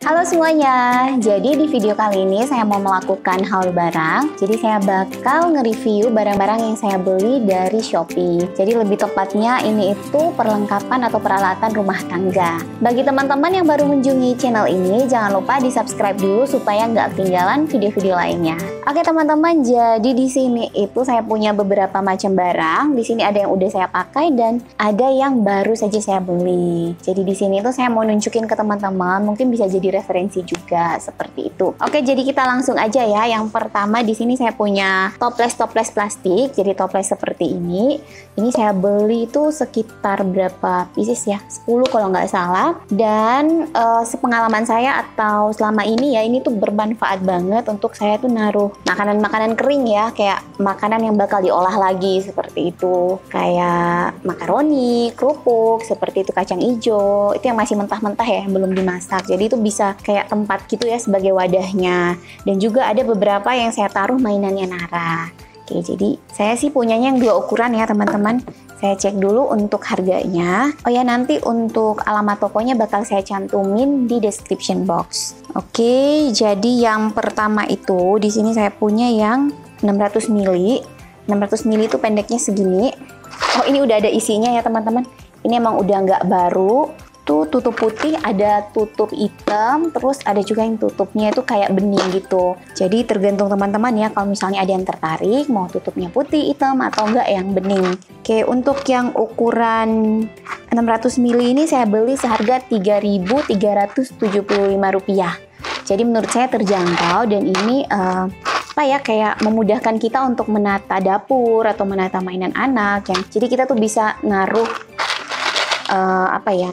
Halo semuanya, jadi di video kali ini saya mau melakukan haul barang. Jadi saya bakal nge-review barang-barang yang saya beli dari Shopee. Jadi lebih tepatnya ini itu perlengkapan atau peralatan rumah tangga. Bagi teman-teman yang baru mengunjungi channel ini, jangan lupa di subscribe dulu supaya nggak ketinggalan video-video lainnya. Oke teman-teman, jadi di sini itu saya punya beberapa macam barang. Di sini ada yang udah saya pakai dan ada yang baru saja saya beli. Jadi di sini itu saya mau nunjukin ke teman-teman, mungkin bisa jadi referensi juga seperti itu. Oke, jadi kita langsung aja ya. Yang pertama di sini saya punya toples plastik. Jadi toples seperti ini. Ini saya beli itu sekitar berapa pieces ya? 10 kalau nggak salah. Dan sepengalaman saya atau selama ini ya, ini tuh bermanfaat banget untuk saya tuh naruh makanan-makanan kering ya, kayak makanan yang bakal diolah lagi seperti itu. Kayak makaroni, kerupuk, seperti itu, kacang hijau. Itu yang masih mentah-mentah ya, yang belum dimasak. Jadi itu bisa kayak tempat gitu ya sebagai wadahnya. Dan juga ada beberapa yang saya taruh mainannya Nara. Oke, jadi saya sih punyanya yang 2 ukuran ya teman-teman. Saya cek dulu untuk harganya. Oh ya, nanti untuk alamat tokonya bakal saya cantumin di description box. Oke, jadi yang pertama itu di sini saya punya yang 600 ml. 600 ml itu pendeknya segini. Oh, ini udah ada isinya ya teman-teman. Ini emang udah nggak baru. Tuh tutup putih, ada tutup hitam, terus ada juga yang tutupnya itu kayak bening gitu. Jadi tergantung teman-teman ya, kalau misalnya ada yang tertarik mau tutupnya putih, hitam, atau enggak yang bening. Oke, untuk yang ukuran 600 ml ini saya beli seharga Rp3.375. Jadi menurut saya terjangkau dan ini apa ya, kayak memudahkan kita untuk menata dapur atau menata mainan anak yang jadi kita tuh bisa naruh apa ya,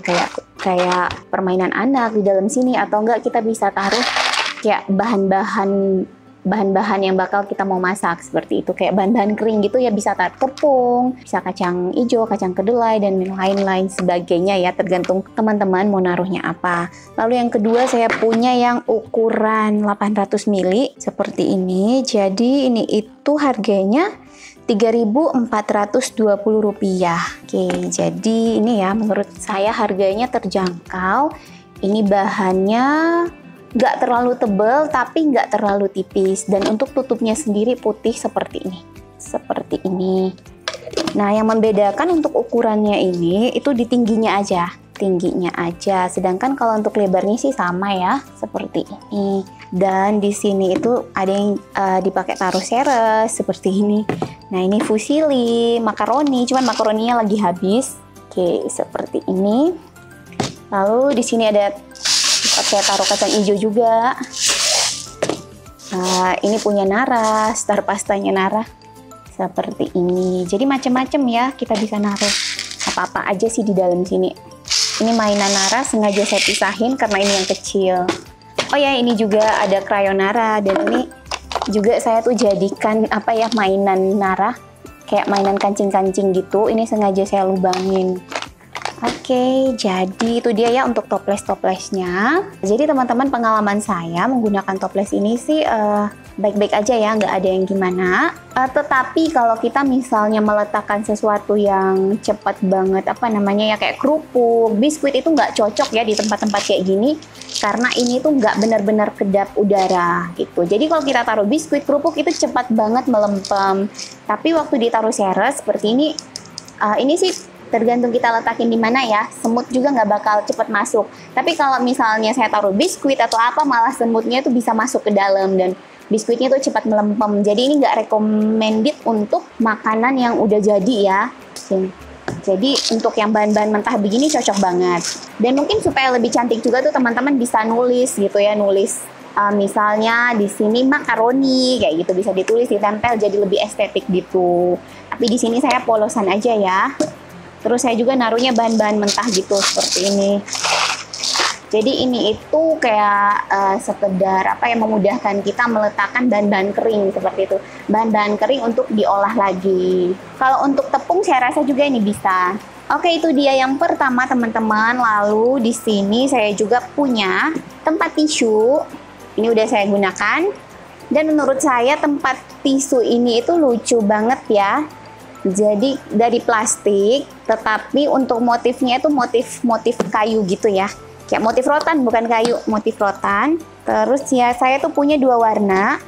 kayak permainan anak di dalam sini, atau enggak kita bisa taruh kayak bahan-bahan yang bakal kita mau masak seperti itu, kayak bahan-bahan kering gitu ya, bisa taruh tepung, bisa kacang hijau, kacang kedelai dan lain-lain sebagainya ya, tergantung teman-teman mau naruhnya apa. Lalu yang kedua saya punya yang ukuran 800 ml seperti ini. Jadi ini itu harganya Rp3.420. Oke, jadi ini ya menurut saya harganya terjangkau. Ini bahannya nggak terlalu tebal tapi nggak terlalu tipis, dan untuk tutupnya sendiri putih seperti ini. Seperti ini. Nah, yang membedakan untuk ukurannya ini itu di tingginya aja. Sedangkan kalau untuk lebarnya sih sama ya, seperti ini. Dan di sini itu ada yang dipakai taruh seres seperti ini. Nah, ini fusilli, makaroni, cuman makaroninya lagi habis. Oke, seperti ini. Lalu di sini ada saya taruh kacang hijau juga. Ini punya Nara, star pastanya Nara. Seperti ini. Jadi macam-macam ya, kita bisa naruh apa-apa aja sih di dalam sini. Ini mainan Nara sengaja saya pisahin karena ini yang kecil. Oh ya, ini juga ada krayon Nara, dan ini juga saya tuh jadikan apa ya, mainan Nara, kayak mainan kancing-kancing gitu. Ini sengaja saya lubangin. Oke, jadi itu dia ya untuk toples-toplesnya. Jadi teman-teman, pengalaman saya menggunakan toples ini sih baik-baik aja ya, nggak ada yang gimana. Tetapi kalau kita misalnya meletakkan sesuatu yang cepat banget, apa namanya ya, kayak kerupuk, biskuit, itu nggak cocok ya di tempat-tempat kayak gini. Karena ini tuh nggak benar-benar kedap udara gitu. Jadi kalau kita taruh biskuit, kerupuk itu cepat banget melempem. Tapi waktu ditaruh seres seperti ini sih tergantung kita letakin di mana ya, semut juga nggak bakal cepat masuk. Tapi kalau misalnya saya taruh biskuit atau apa, malah semutnya itu bisa masuk ke dalam dan biskuitnya tuh cepat melempem. Jadi ini nggak recommended untuk makanan yang udah jadi ya. Jadi untuk yang bahan-bahan mentah begini cocok banget. Dan mungkin supaya lebih cantik juga tuh teman-teman bisa nulis gitu ya, nulis misalnya di sini makaroni kayak gitu, bisa ditulis, ditempel jadi lebih estetik gitu. Tapi di sini saya polosan aja ya. Terus saya juga naruhnya bahan-bahan mentah gitu seperti ini. Jadi ini itu kayak sekedar apa yang memudahkan kita meletakkan bahan-bahan kering seperti itu. Bahan-bahan kering untuk diolah lagi. Kalau untuk tepung saya rasa juga ini bisa. Oke, itu dia yang pertama teman-teman. Lalu di sini saya juga punya tempat tisu. Ini udah saya gunakan. Dan menurut saya tempat tisu ini itu lucu banget ya. Jadi dari plastik, tetapi untuk motifnya itu motif kayu gitu ya. kayak motif rotan, bukan kayu, motif rotan. Terus ya saya tuh punya dua warna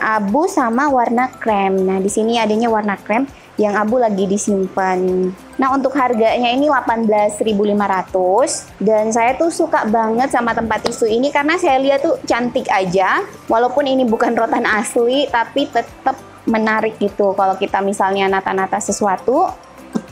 abu sama warna krem. Nah di sini adanya warna krem, yang abu lagi disimpan. Nah untuk harganya ini 18.500, dan saya tuh suka banget sama tempat tisu ini karena saya lihat tuh cantik aja. Walaupun ini bukan rotan asli, tapi tetap menarik gitu. Kalau kita misalnya nata-nata sesuatu,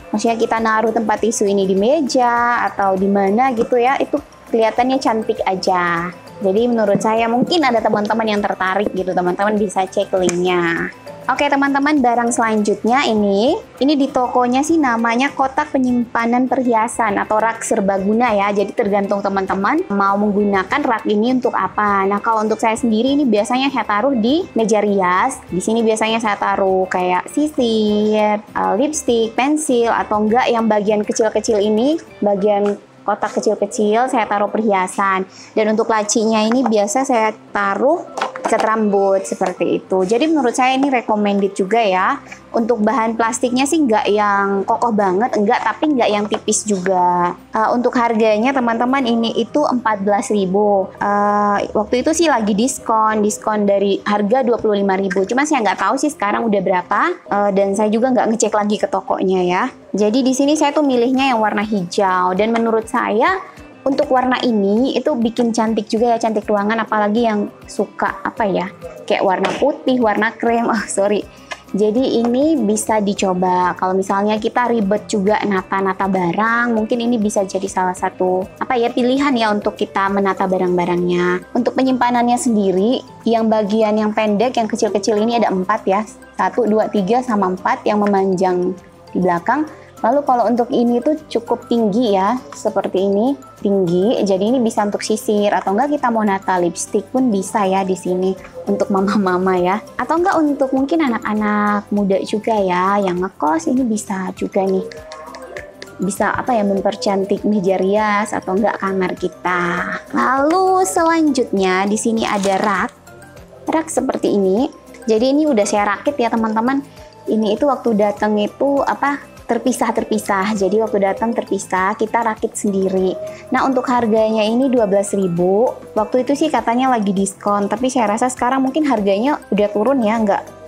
maksudnya kita naruh tempat tisu ini di meja atau di mana gitu ya, itu kelihatannya cantik aja. Jadi menurut saya mungkin ada teman-teman yang tertarik gitu, teman-teman bisa cek linknya. Oke teman-teman, barang selanjutnya ini di tokonya sih namanya kotak penyimpanan perhiasan atau rak serbaguna ya. Jadi tergantung teman-teman mau menggunakan rak ini untuk apa. Nah kalau untuk saya sendiri ini biasanya saya taruh di meja rias. Di sini biasanya saya taruh kayak sisir, lipstick, pensil, atau enggak yang bagian kecil-kecil ini, bagian kotak kecil-kecil saya taruh perhiasan. Dan untuk lacinya ini biasa saya taruh ikat rambut seperti itu. Jadi menurut saya ini recommended juga ya. Untuk bahan plastiknya sih nggak yang kokoh banget, enggak, tapi nggak yang tipis juga. Untuk harganya teman-teman ini itu 14.000. Waktu itu sih lagi diskon dari harga 25.000. Cuma saya nggak tahu sih sekarang udah berapa. Dan saya juga nggak ngecek lagi ke tokonya ya. Jadi di sini saya tuh milihnya yang warna hijau, dan menurut saya untuk warna ini itu bikin cantik juga ya, cantik ruangan, apalagi yang suka apa ya, kayak warna putih, warna krem. Jadi ini bisa dicoba. Kalau misalnya kita ribet juga nata-nata barang, mungkin ini bisa jadi salah satu pilihan ya untuk kita menata barang-barangnya. Untuk penyimpanannya sendiri, yang bagian yang pendek, yang kecil-kecil ini ada 4 ya. 1, 2, 3 sama 4 yang memanjang di belakang. Lalu kalau untuk ini tuh cukup tinggi ya, seperti ini, tinggi. Jadi ini bisa untuk sisir, atau enggak kita mau nata lipstick pun bisa ya di sini untuk mama-mama ya. Atau enggak untuk mungkin anak-anak muda juga ya yang ngekos, ini bisa juga nih. Bisa mempercantik meja rias atau enggak kamar kita. Lalu selanjutnya di sini ada rak seperti ini. Jadi ini udah saya rakit ya teman-teman. Ini itu waktu datang itu terpisah. Jadi waktu datang terpisah, kita rakit sendiri. Nah untuk harganya ini 12.000. Waktu itu sih katanya lagi diskon, tapi saya rasa sekarang mungkin harganya udah turun ya,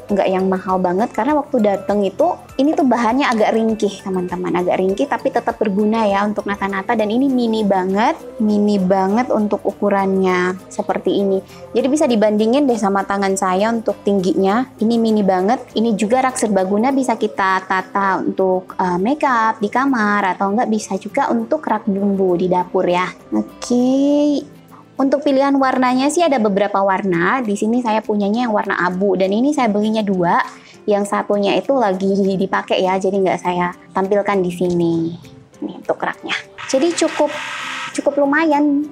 nggak yang mahal banget, karena waktu datang itu ini tuh bahannya agak ringkih teman-teman, agak ringkih tapi tetap berguna ya untuk nata-nata. Dan ini mini banget untuk ukurannya seperti ini. Jadi bisa dibandingin deh sama tangan saya untuk tingginya. Ini mini banget. Ini juga rak serbaguna, bisa kita tata untuk makeup di kamar, atau enggak bisa juga untuk rak bumbu di dapur ya. Oke. Untuk pilihan warnanya sih ada beberapa warna. Di sini saya punyanya yang warna abu, dan ini saya belinya 2. Yang satunya itu lagi dipakai ya, jadi nggak saya tampilkan di sini. Nih untuk raknya. Jadi cukup lumayan.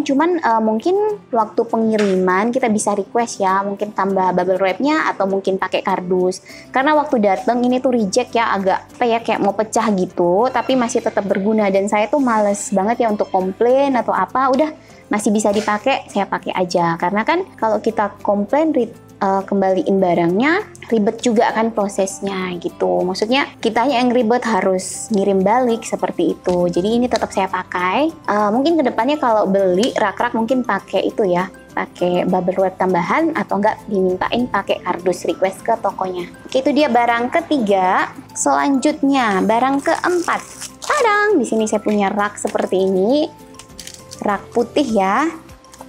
Cuman mungkin waktu pengiriman kita bisa request ya, mungkin tambah bubble wrapnya atau mungkin pakai kardus. Karena waktu datang ini tuh reject ya, agak kayak mau pecah gitu, tapi masih tetap berguna. Dan saya tuh males banget ya untuk komplain atau apa, udah masih bisa dipakai, saya pakai aja. Karena kan kalau kita komplain kembaliin barangnya, ribet juga kan prosesnya gitu. Maksudnya kitanya yang ribet harus ngirim balik seperti itu. Jadi ini tetap saya pakai. Mungkin kedepannya kalau beli rak-rak mungkin pakai itu ya, pakai bubble wrap tambahan, atau enggak dimintain pakai kardus request ke tokonya. Oke, itu dia barang ketiga. Selanjutnya barang keempat. Tadang, di sini saya punya rak seperti ini. Rak putih ya.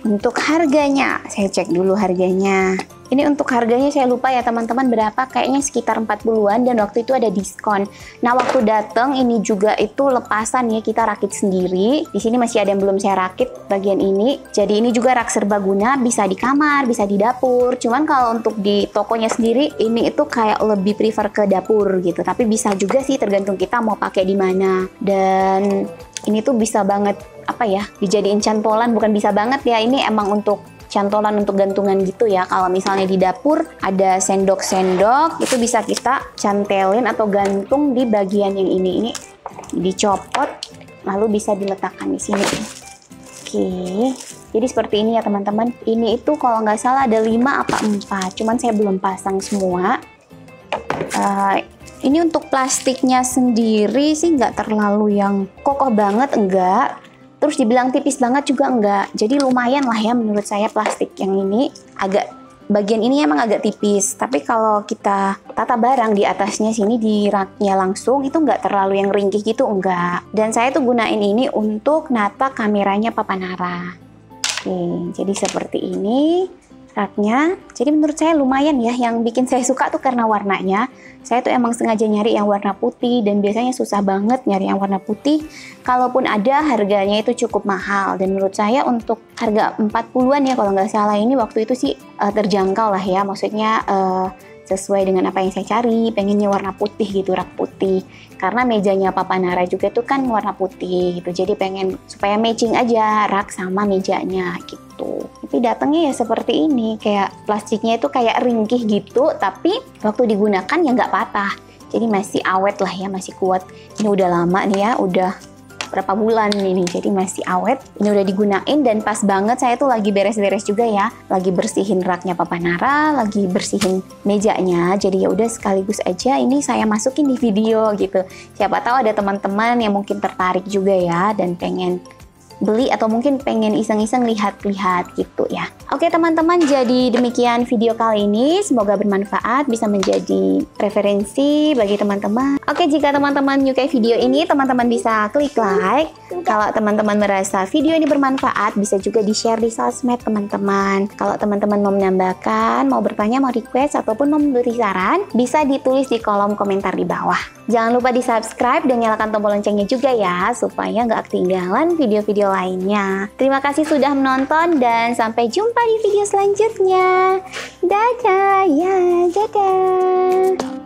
Untuk harganya, saya cek dulu harganya. Ini untuk harganya saya lupa ya teman-teman berapa, kayaknya sekitar 40-an, dan waktu itu ada diskon. Nah waktu datang ini juga itu lepasan ya, kita rakit sendiri. Di sini masih ada yang belum saya rakit bagian ini. Jadi ini juga rak serbaguna, bisa di kamar, bisa di dapur. Cuman kalau untuk di tokonya sendiri ini itu kayak lebih prefer ke dapur gitu. Tapi bisa juga sih, tergantung kita mau pakai di mana. Dan ini tuh bisa banget dijadiin cantolan, bukan bisa banget ya, ini emang untuk cantolan, untuk gantungan gitu ya. Kalau misalnya di dapur ada sendok-sendok, itu bisa kita cantelin atau gantung di bagian yang ini dicopot, lalu bisa diletakkan di sini. Oke, jadi seperti ini ya teman-teman. Ini itu kalau nggak salah ada 5 apa 4, cuman saya belum pasang semua. Ini untuk plastiknya sendiri sih nggak terlalu yang kokoh banget, enggak. Terus dibilang tipis banget juga enggak. Jadi lumayan lah ya menurut saya plastik yang ini. Bagian ini emang agak tipis. Tapi kalau kita tata barang di atasnya sini di raknya langsung itu enggak terlalu yang ringkih gitu, enggak. Dan saya tuh gunain ini untuk nata kameranya Papa Nara. Oke, jadi seperti ini raknya. Jadi menurut saya lumayan ya. Yang bikin saya suka tuh karena warnanya. Saya tuh emang sengaja nyari yang warna putih dan biasanya susah banget nyari yang warna putih. Kalaupun ada, harganya itu cukup mahal. Dan menurut saya untuk harga 40-an ya kalau nggak salah ini waktu itu sih terjangkau lah ya. Maksudnya sesuai dengan apa yang saya cari, pengennya warna putih gitu, rak putih. Karena mejanya Papa Nara juga tuh kan warna putih gitu. Jadi pengen supaya matching aja rak sama mejanya gitu. Tapi datangnya ya seperti ini, kayak plastiknya itu kayak ringkih gitu, tapi waktu digunakan ya nggak patah. Jadi masih awet lah ya, masih kuat. Ini udah lama nih ya, udah berapa bulan ini, jadi masih awet. Ini udah digunain dan pas banget saya tuh lagi beres-beres juga ya, lagi bersihin raknya Papa Nara, lagi bersihin mejanya. Jadi ya udah sekaligus aja ini saya masukin di video gitu. Siapa tahu ada teman-teman yang mungkin tertarik juga ya dan pengen beli atau mungkin pengen iseng-iseng lihat-lihat gitu ya. Oke teman-teman, jadi demikian video kali ini. Semoga bermanfaat, bisa menjadi referensi bagi teman-teman. Oke, jika teman-teman menyukai video ini, teman-teman bisa klik like. Kalau teman-teman merasa video ini bermanfaat, bisa juga di-share di sosmed teman-teman. Kalau teman-teman mau menambahkan, mau bertanya, mau request, ataupun mau memberi saran, bisa ditulis di kolom komentar di bawah. Jangan lupa di-subscribe dan nyalakan tombol loncengnya juga ya, supaya nggak ketinggalan video-video lainnya. Terima kasih sudah menonton dan sampai jumpa di video selanjutnya. Dadah, ya, dadah.